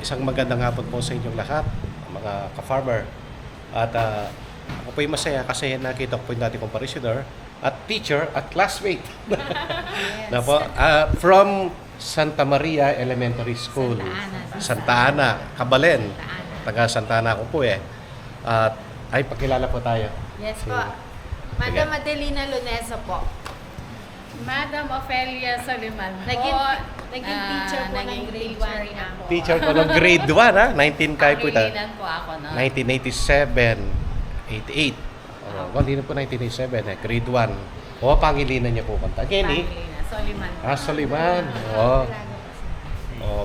Isang magandang hapon po sa inyong lahat, mga ka-farmer. At ako po yung masaya kasi nakita ko po yung dati kong parishioner at teacher at classmate. Na po, from Santa Maria Elementary School. Santa Ana, Cabalen. Taga Santa Ana ako po eh. At ay pakilala po tayo. Yes po. Madam Adelina Loneso po. Madam Ofelia Soliman po. Naging teacher po ng grade 1 na po. Teacher ko ng grade 1 ha, 19 kayo po ito. Pangilinan po ako, no? 1987, 88. Well, hindi na po 1987 eh, grade 1. Pangilinan niya po kanta. Kenny? Pangilinan. Soliman. Soliman.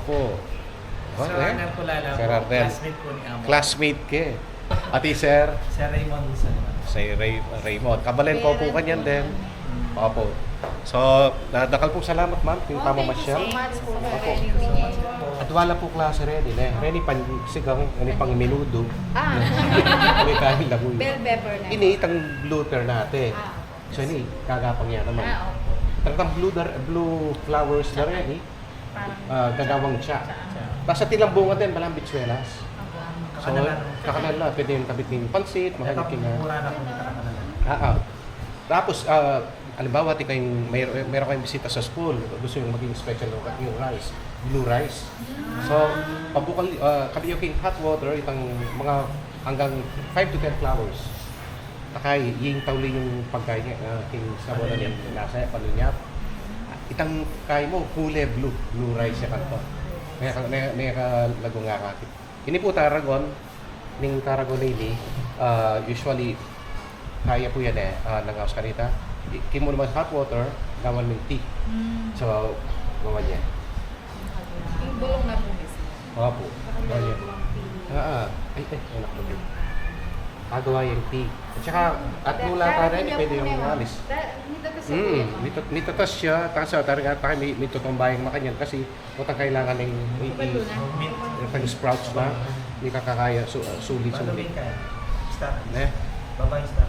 Po. Sir Arnel Pulala Sir po, Arnel. classmate po ni Amo. Classmate ke. Ati sir, Sir Raymond Salamat. si Raymond. Kabalen ko po kanyan din. Opo. So, nadakal po salamat ma'am, yung pamamasyal. Opo. At wala po klase ready na. Ready pansigang, ani pang minudo. May kain lang yun. Bell pepper na. Ini itang bluter natin. So ini kagapang yan naman. Opo. Tartang blue flowers na rin Parang gagawang siya. Tapos sa tilang bunga din, malang bitsuelas. So, kakanal na, pwede yung kabit ng pansit, Ito, mahalikin na. mura na po dito kakanalan. Tapos, alimbawa, meron kayong bisita sa school, gusto yung maging special yung rice, blue rice. So, pabukal, kabiyuking hot water, itang mga hanggang 5 to 10 flowers. Takay, yung tawli yung pagkain king sabon na yung nasa, palunyap. Itang kay mo, kulay blue rice siya kanto. May kalagong nga kakit. Ini po Tarragon, ning Tarragon Lady, usually, kaya po yan nangawas kanita. Kimo naman hot water, gawan ng tea. So, gawan yan. Yung bulong na po mismo. Po. Gawan yan. Ay, anak ko din. Gawa yung tea. At saka, at mula ka rin, pwede yung alis. Nito tas siya, tapos may tutumbayang makanyan kasi utang kailangan ng yung sprouts na, hindi kakakaya, sulit. Balubin ka. Star. Ne? Bye-bye, Star.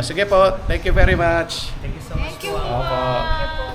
Sige po, thank you very much. Thank you so much Thank you po. po. Opo.